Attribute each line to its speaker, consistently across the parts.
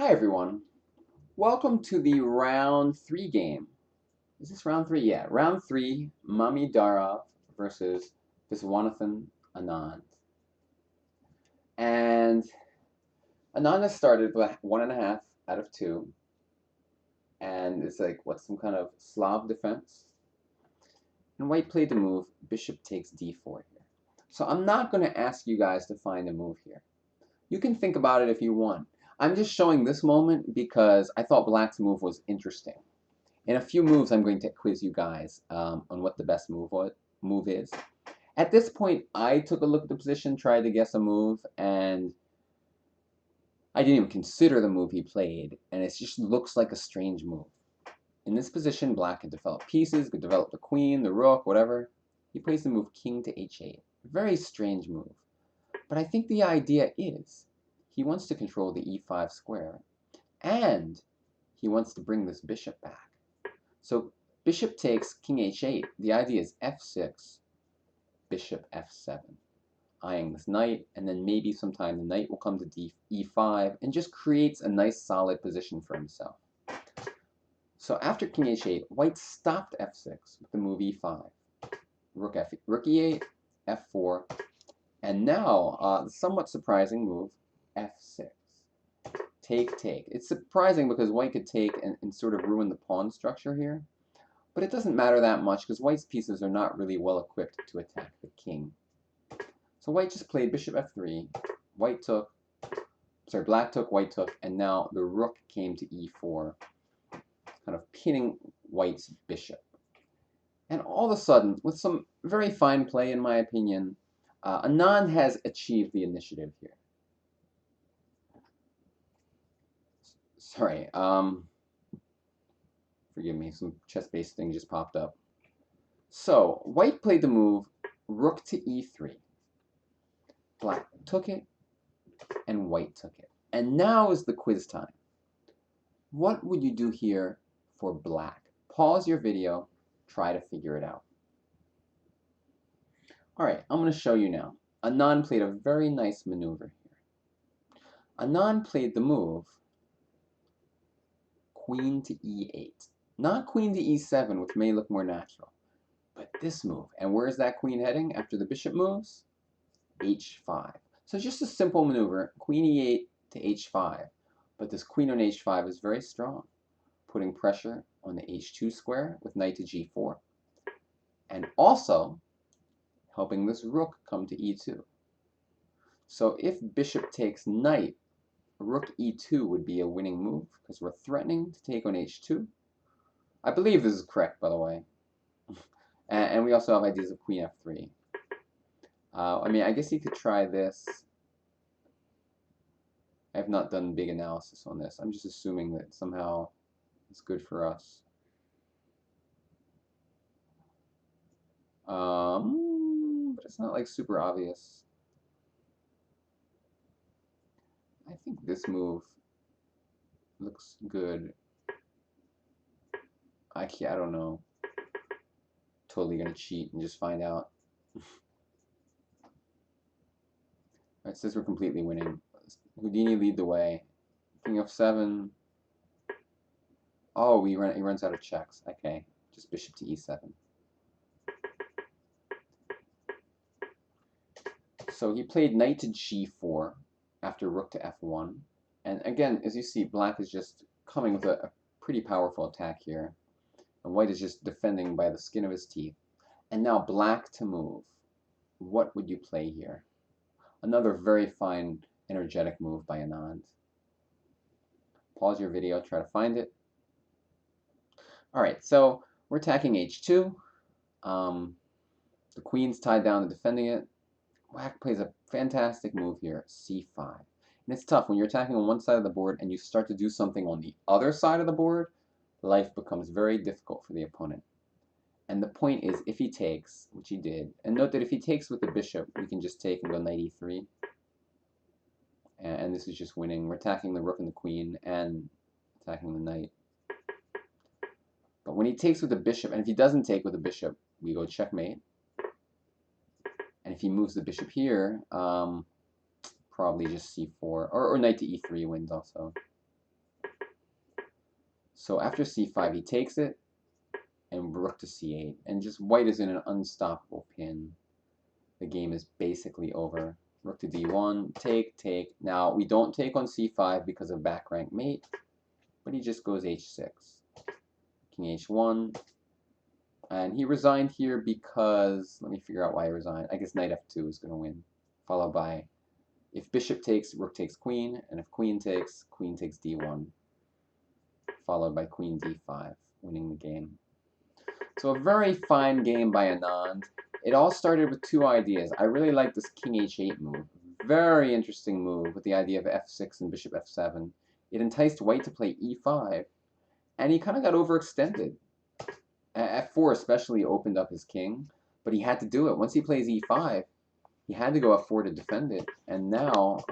Speaker 1: Hi everyone. Welcome to the round 3 game. Is this round 3? Yeah, round 3, Mamedyarov versus Viswanathan Anand. And Anand has started with 1.5 out of 2. And it's like, what, some kind of Slav defense? And white played the move, bishop takes d4 here. So I'm not going to ask you guys to find a move here. You can think about it if you want. I'm just showing this moment because I thought black's move was interesting. In a few moves, I'm going to quiz you guys on what the best move is. At this point, I took a look at the position, tried to guess a move, and I didn't even consider the move he played, and it just looks like a strange move. In this position, black could develop pieces, could develop the queen, the rook, whatever. He plays the move king to h8. Very strange move. But I think the idea is he wants to control the e5 square, and he wants to bring this bishop back. So bishop takes king h8. The idea is f6, bishop f7, eyeing this knight, and then maybe sometime the knight will come to e5 and just creates a nice solid position for himself. So after king h8, white stopped f6 with the move e5, rook e8, f4, and now the somewhat surprising move f6. Take. It's surprising because white could take and sort of ruin the pawn structure here. But it doesn't matter that much because white's pieces are not really well equipped to attack the king. So white just played bishop f3, black took, white took, and now the rook came to e4, kind of pinning white's bishop. And all of a sudden, with some very fine play in my opinion, Anand has achieved the initiative here. Sorry, forgive me, some chess-based thing just popped up. So, white played the move rook to e3. Black took it, and white took it. And now is the quiz time. What would you do here for black? Pause your video, try to figure it out. Alright, I'm going to show you now. Anand played a very nice maneuver here. Anand played the move queen to e8. Not queen to e7, which may look more natural, but this move. And where is that queen heading after the bishop moves? h5. So just a simple maneuver, queen e8 to h5. But this queen on h5 is very strong, putting pressure on the h2 square with knight to g4, and also helping this rook come to e2. So if bishop takes knight, rook e2 would be a winning move because we're threatening to take on h2. I believe this is correct, by the way. And we also have ideas of queen f3. I mean, I guess he could try this. I have not done big analysis on this. I'm just assuming that somehow it's good for us. But it's not like super obvious. I think this move looks good. Actually, I don't know. Totally gonna cheat and just find out. It says we're completely winning. Houdini lead the way. King f7. Oh, he runs out of checks. Okay, just bishop to e7. So he played knight to g4 after rook to f1. And again, as you see, black is just coming with a pretty powerful attack here. And white is just defending by the skin of his teeth. And now black to move. What would you play here? Another very fine, energetic move by Anand. Pause your video, try to find it. Alright, so we're attacking h2. The queen's tied down and defending it. Black plays a fantastic move here, c5. And it's tough when you're attacking on one side of the board and you start to do something on the other side of the board, life becomes very difficult for the opponent. And the point is, if he takes, which he did, and note that if he takes with the bishop, we can just take and go knight e3. And this is just winning. We're attacking the rook and the queen and attacking the knight. But when he takes with the bishop, and if he doesn't take with the bishop, we go checkmate. And if he moves the bishop here, probably just c4, or knight to e3 wins also. So after c5, he takes it, and rook to c8. And just white is in an unstoppable pin. The game is basically over. Rook to d1, take, take. Now, we don't take on c5 because of back rank mate, but he just goes h6. King h1. And he resigned here because, let me figure out why he resigned. I guess knight f2 is going to win, followed by, if bishop takes, rook takes queen, and if queen takes d1, followed by queen d5, winning the game. So a very fine game by Anand. It all started with two ideas. I really like this king h8 move. Very interesting move with the idea of f6 and bishop f7. It enticed white to play e5, and he kind of got overextended. F4 especially opened up his king, but he had to do it. Once he plays e5, he had to go f4 to defend it, and now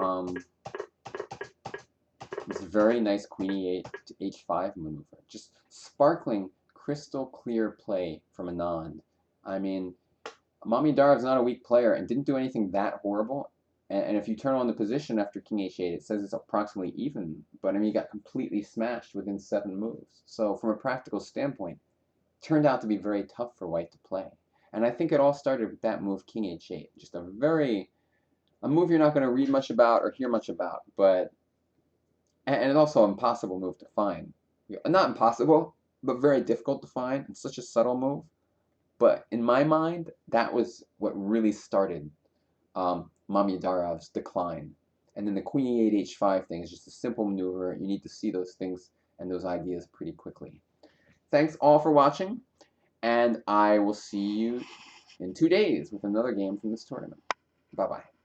Speaker 1: it's a very nice queen e8 to h5 maneuver. Just sparkling, crystal clear play from Anand. I mean, Mameydarov's not a weak player and didn't do anything that horrible. And if you turn on the position after king h8, it says it's approximately even. But I mean, he got completely smashed within 7 moves. So from a practical standpoint, it turned out to be very tough for white to play. And I think it all started with that move, king h8. Just a move you're not going to read much about or hear much about, but and it's also an impossible move to find. Not impossible, but very difficult to find. It's such a subtle move. But in my mind, that was what really started Mameydarov's decline. And then the queen e8 h5 thing is just a simple maneuver. You need to see those things and those ideas pretty quickly. Thanks all for watching, and I will see you in 2 days with another game from this tournament. Bye-bye.